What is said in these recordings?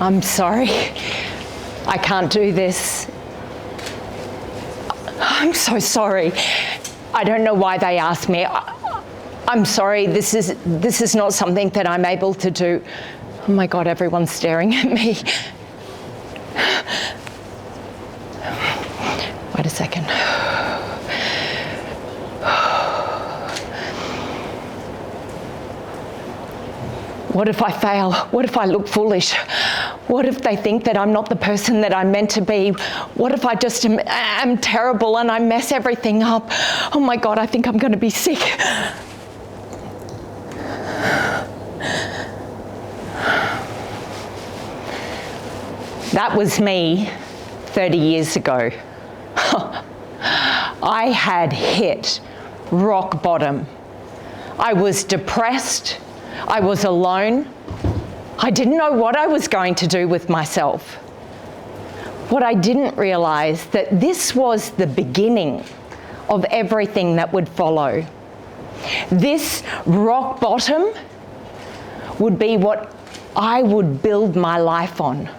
I'm sorry. I can't do this. I'm so sorry. I don't know why they asked me. I'm sorry, this is not something that I'm able to do. Oh my God, everyone's staring at me. Wait a second. What if I fail? What if I look foolish? What if they think that I'm not the person that I'm meant to be? What if I just am terrible and I mess everything up? Oh my God, I think I'm going to be sick. That was me 30 years ago. I had hit rock bottom. I was depressed. I was alone. I didn't know what I was going to do with myself. What I didn't realize that this was the beginning of everything that would follow. This rock bottom would be what I would build my life on.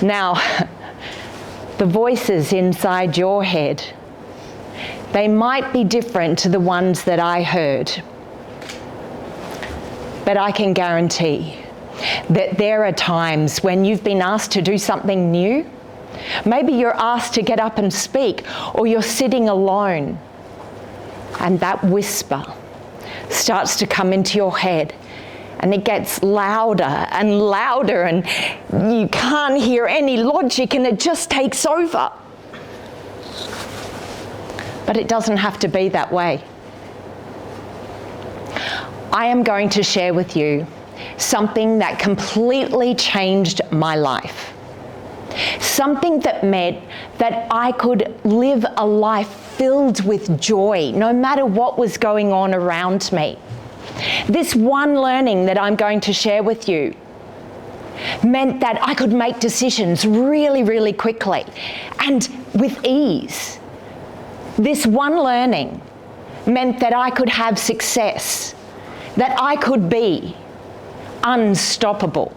Now, the voices inside your head, they might be different to the ones that I heard. But I can guarantee that there are times when you've been asked to do something new. Maybe you're asked to get up and speak, or you're sitting alone, and that whisper starts to come into your head, and it gets louder and louder, and you can't hear any logic, and it just takes over. But it doesn't have to be that way. I am going to share with you something that completely changed my life. Something that meant that I could live a life filled with joy, no matter what was going on around me. This one learning that I'm going to share with you meant that I could make decisions really, really quickly and with ease. This one learning meant that I could have success, that I could be unstoppable.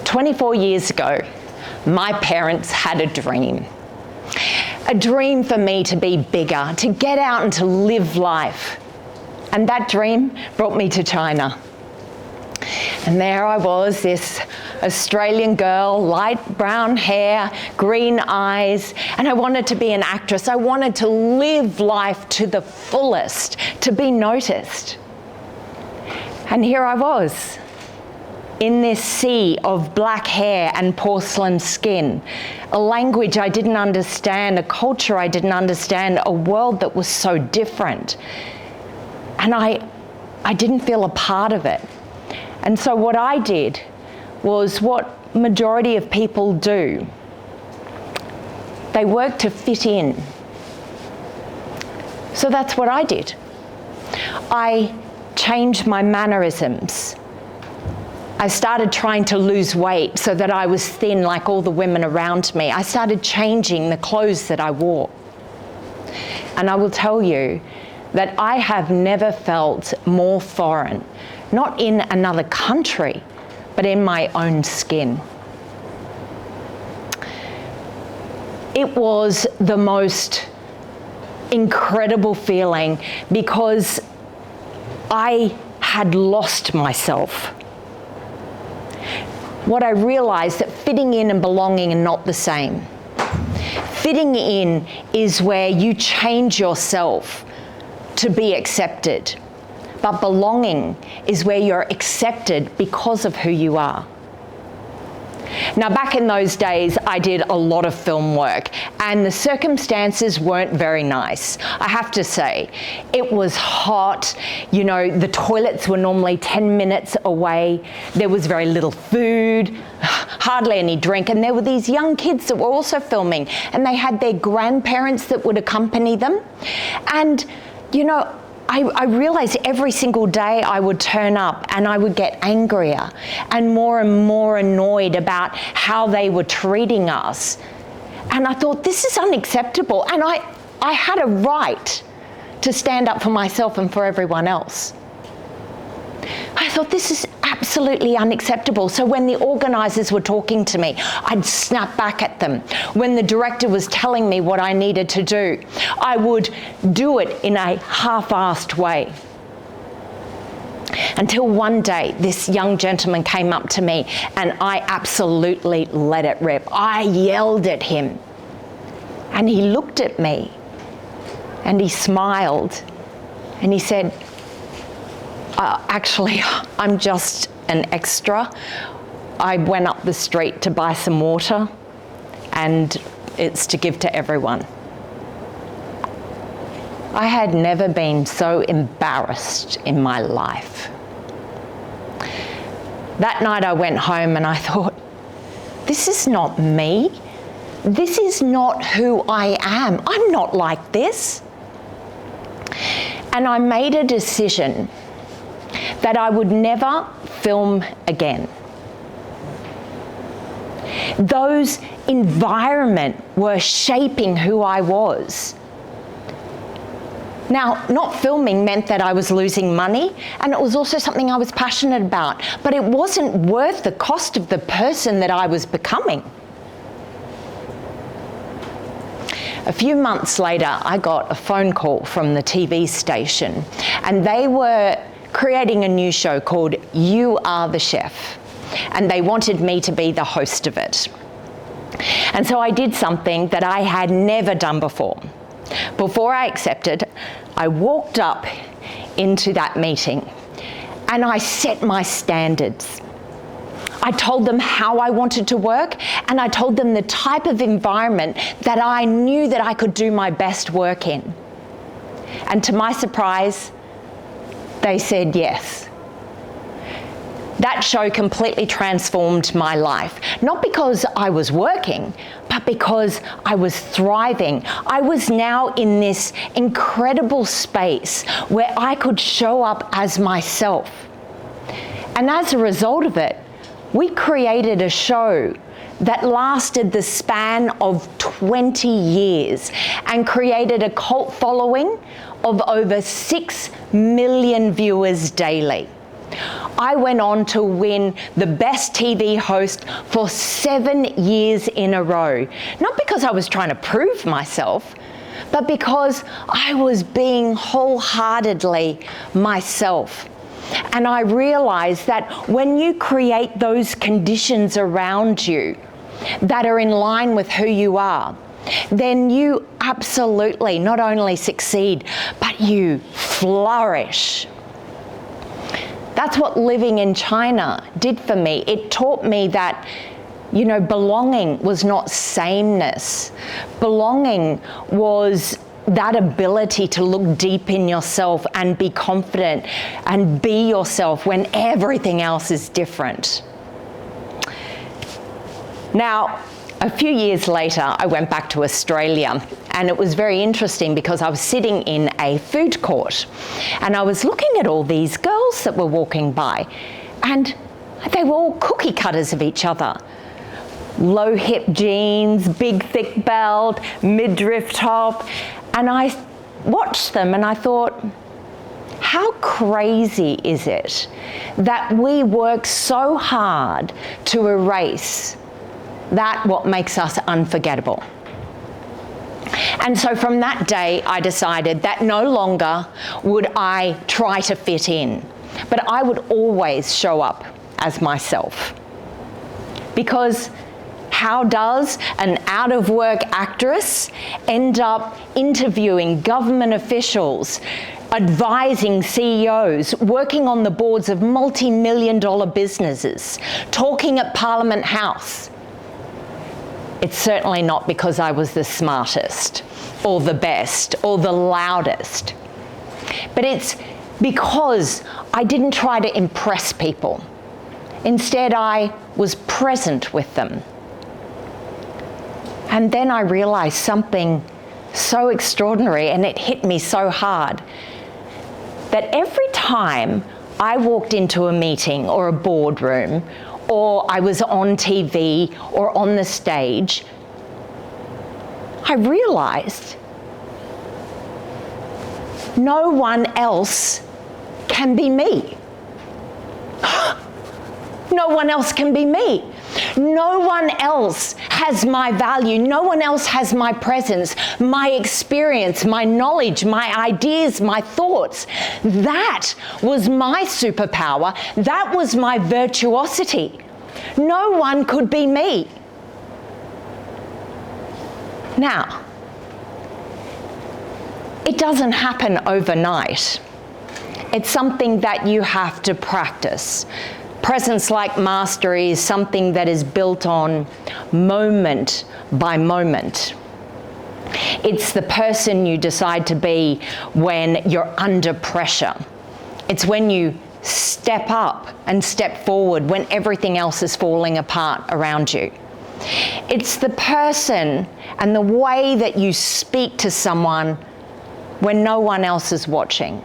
24 years ago, my parents had a dream. A dream for me to be bigger, to get out and to live life. And that dream brought me to China. And there I was, this Australian girl, light brown hair, green eyes, and I wanted to be an actress. I wanted to live life to the fullest, to be noticed. And here I was, in this sea of black hair and porcelain skin, a language I didn't understand, a culture I didn't understand, a world that was so different. And I didn't feel a part of it. And so what I did was what majority of people do. They work to fit in. So that's what I did. I changed my mannerisms. I started trying to lose weight so that I was thin like all the women around me. I started changing the clothes that I wore. And I will tell you that I have never felt more foreign, not in another country, but in my own skin. It was the most incredible feeling because I had lost myself. What I realized that fitting in and belonging are not the same. Fitting in is where you change yourself to be accepted. But belonging is where you're accepted because of who you are. Now, back in those days, I did a lot of film work, and the circumstances weren't very nice. I have to say, it was hot. You know, the toilets were normally 10 minutes away. There was very little food, hardly any drink, and there were these young kids that were also filming, and they had their grandparents that would accompany them. And, you know, I realized every single day I would turn up and I would get angrier and more annoyed about how they were treating us. And I thought, this is unacceptable. And I had a right to stand up for myself and for everyone else. I thought, this is absolutely unacceptable. So when the organisers were talking to me, I'd snap back at them. When the director was telling me what I needed to do, I would do it in a half-assed way. Until one day, this young gentleman came up to me and I absolutely let it rip. I yelled at him. And he looked at me and he smiled and he said, actually, I'm just an extra. I went up the street to buy some water and it's to give to everyone. I had never been so embarrassed in my life. That night I went home and I thought, this is not me. This is not who I am. I'm not like this. And I made a decision that I would never film again. Those environments were shaping who I was. Now, not filming meant that I was losing money, and it was also something I was passionate about, but it wasn't worth the cost of the person that I was becoming. A few months later, I got a phone call from the TV station, and they were creating a new show called You Are the Chef, and they wanted me to be the host of it. And so I did something that I had never done before. Before I accepted, I walked up into that meeting and I set my standards. I told them how I wanted to work, and I told them the type of environment that I knew that I could do my best work in. And to my surprise, they said yes. That show completely transformed my life, not because I was working, but because I was thriving. I was now in this incredible space where I could show up as myself. And as a result of it, we created a show that lasted the span of 20 years and created a cult following of over 6 million viewers daily. I went on to win the best TV host for 7 years in a row, not because I was trying to prove myself, but because I was being wholeheartedly myself. And I realized that when you create those conditions around you that are in line with who you are, then you absolutely not only succeed, but you flourish. That's what living in China did for me. It taught me that, you know, belonging was not sameness. Belonging was that ability to look deep in yourself and be confident and be yourself when everything else is different. Now, a few years later, I went back to Australia, and it was very interesting because I was sitting in a food court and I was looking at all these girls that were walking by, and they were all cookie cutters of each other. Low hip jeans, big thick belt, midriff top. And I watched them and I thought, how crazy is it that we work so hard to erase that what makes us unforgettable? And so from that day, I decided that no longer would I try to fit in, but I would always show up as myself. Because how does an out-of-work actress end up interviewing government officials, advising CEOs, working on the boards of multi-million-dollar businesses, talking at Parliament House? It's certainly not because I was the smartest or the best or the loudest, but it's because I didn't try to impress people. Instead, I was present with them. And then I realized something so extraordinary, and it hit me so hard, that every time I walked into a meeting or a boardroom, or I was on TV or on the stage, I realized no one else can be me. No one else can be me. No one else has my value. No one else has my presence, my experience, my knowledge, my ideas, my thoughts. That was my superpower. That was my virtuosity. No one could be me. Now, it doesn't happen overnight. It's something that you have to practice. Presence like mastery is something that is built on moment by moment. It's the person you decide to be when you're under pressure. It's when you step up and step forward when everything else is falling apart around you. It's the person and the way that you speak to someone when no one else is watching.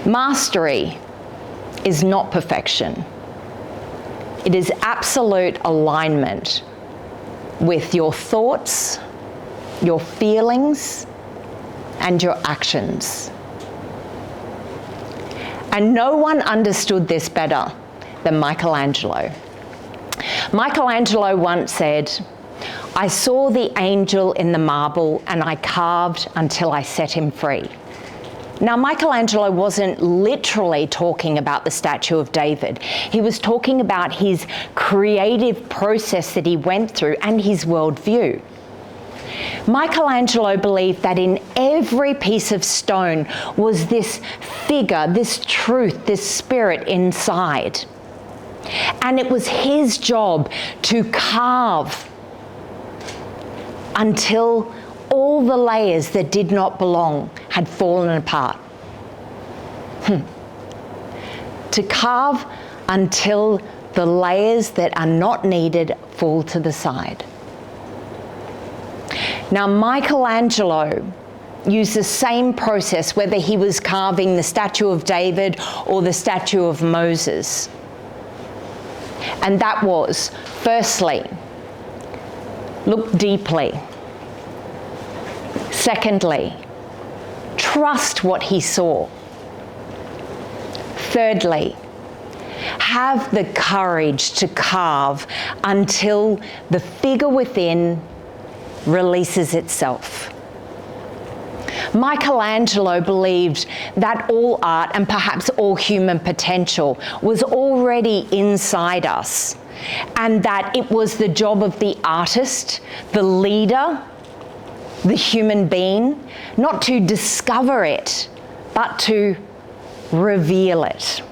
Mastery is not perfection. It is absolute alignment with your thoughts, your feelings, and your actions. And no one understood this better than Michelangelo. Michelangelo once said, "I saw the angel in the marble and I carved until I set him free." Now, Michelangelo wasn't literally talking about the statue of David. He was talking about his creative process that he went through and his worldview. Michelangelo believed that in every piece of stone was this figure, this truth, this spirit inside. And it was his job to carve until all the layers that did not belong had fallen apart. To carve until the layers that are not needed fall to the side. Now, Michelangelo used the same process whether he was carving the statue of David or the statue of Moses. And that was, firstly, look deeply. Secondly, trust what he saw. Thirdly, have the courage to carve until the figure within releases itself. Michelangelo believed that all art and perhaps all human potential was already inside us, and that it was the job of the artist, the leader, the human being, not to discover it, but to reveal it.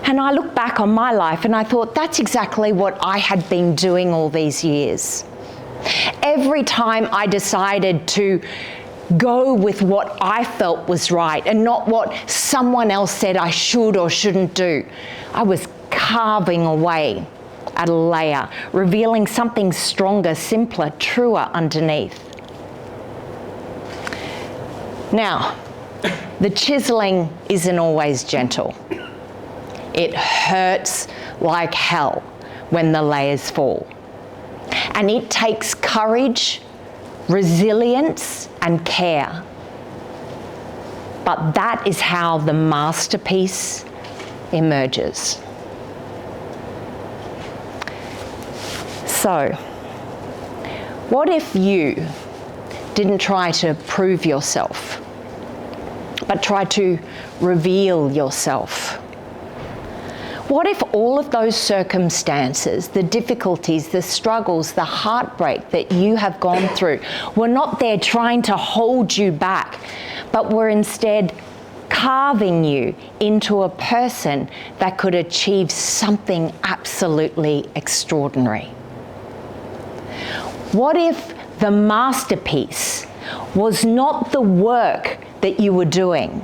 And I look back on my life and I thought, that's exactly what I had been doing all these years. Every time I decided to go with what I felt was right and not what someone else said I should or shouldn't do, I was carving away at a layer, revealing something stronger, simpler, truer underneath. Now, the chiseling isn't always gentle. It hurts like hell when the layers fall. And it takes courage, resilience, and care. But that is how the masterpiece emerges. So, what if you didn't try to prove yourself, but try to reveal yourself? What if all of those circumstances, the difficulties, the struggles, the heartbreak that you have gone through were not there trying to hold you back, but were instead carving you into a person that could achieve something absolutely extraordinary? What if the masterpiece was not the work that you were doing,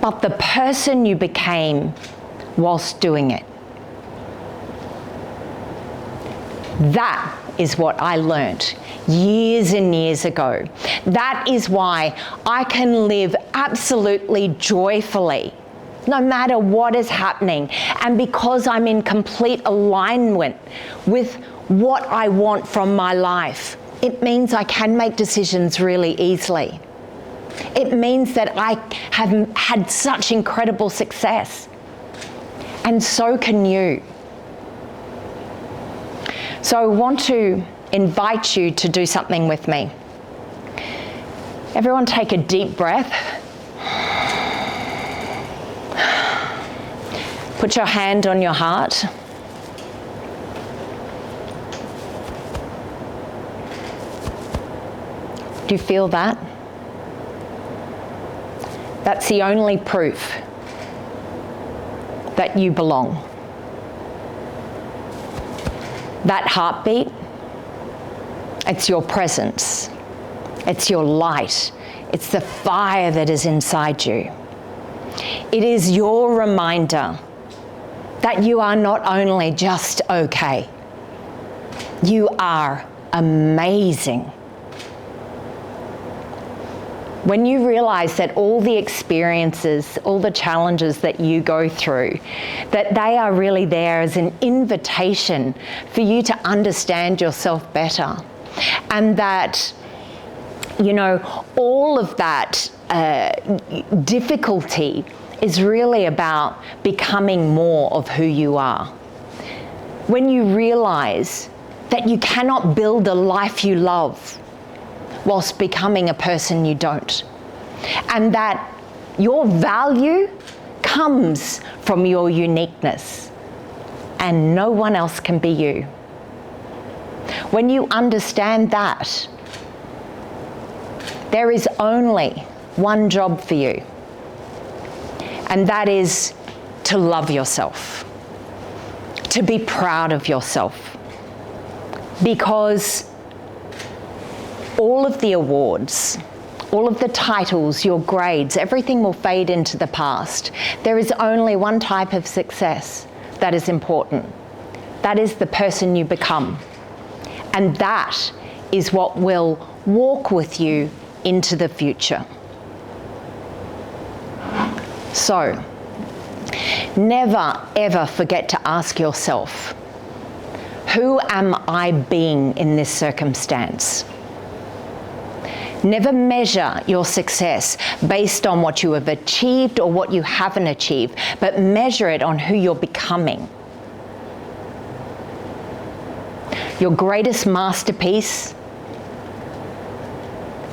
but the person you became whilst doing it? That is what I learnt years and years ago. That is why I can live absolutely joyfully no matter what is happening, and because I'm in complete alignment with what I want from my life. It means I can make decisions really easily. It means that I have had such incredible success. And so can you. So I want to invite you to do something with me. Everyone take a deep breath. Put your hand on your heart. Do you feel that? That's the only proof that you belong. That heartbeat, it's your presence. It's your light. It's the fire that is inside you. It is your reminder that you are not only just okay, you are amazing. When you realize that all the experiences, all the challenges that you go through, that they are really there as an invitation for you to understand yourself better, and that, you know, all of that difficulty is really about becoming more of who you are. When you realize that you cannot build a life you love whilst becoming a person you don't, and that your value comes from your uniqueness and no one else can be you. When you understand that, there is only one job for you, and that is to love yourself, to be proud of yourself, because all of the awards, all of the titles, your grades, everything will fade into the past. There is only one type of success that is important. That is the person you become. And that is what will walk with you into the future. So, never ever forget to ask yourself, who am I being in this circumstance? Never measure your success based on what you have achieved or what you haven't achieved, but measure it on who you're becoming. Your greatest masterpiece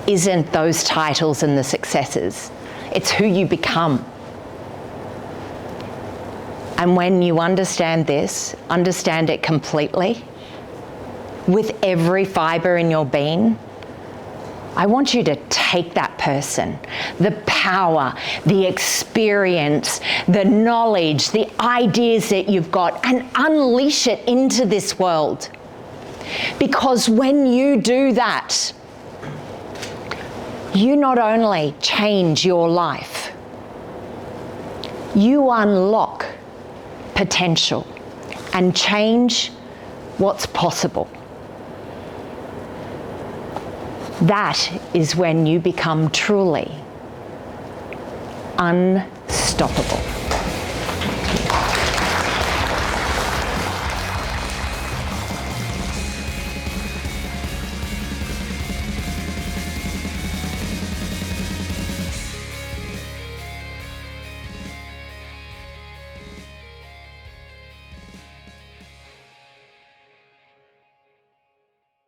isn't those titles and the successes. It's who you become. And when you understand this, understand it completely, with every fiber in your being, I want you to take that person, the power, the experience, the knowledge, the ideas that you've got, and unleash it into this world. Because when you do that, you not only change your life, you unlock potential and change what's possible. That is when you become truly unstoppable.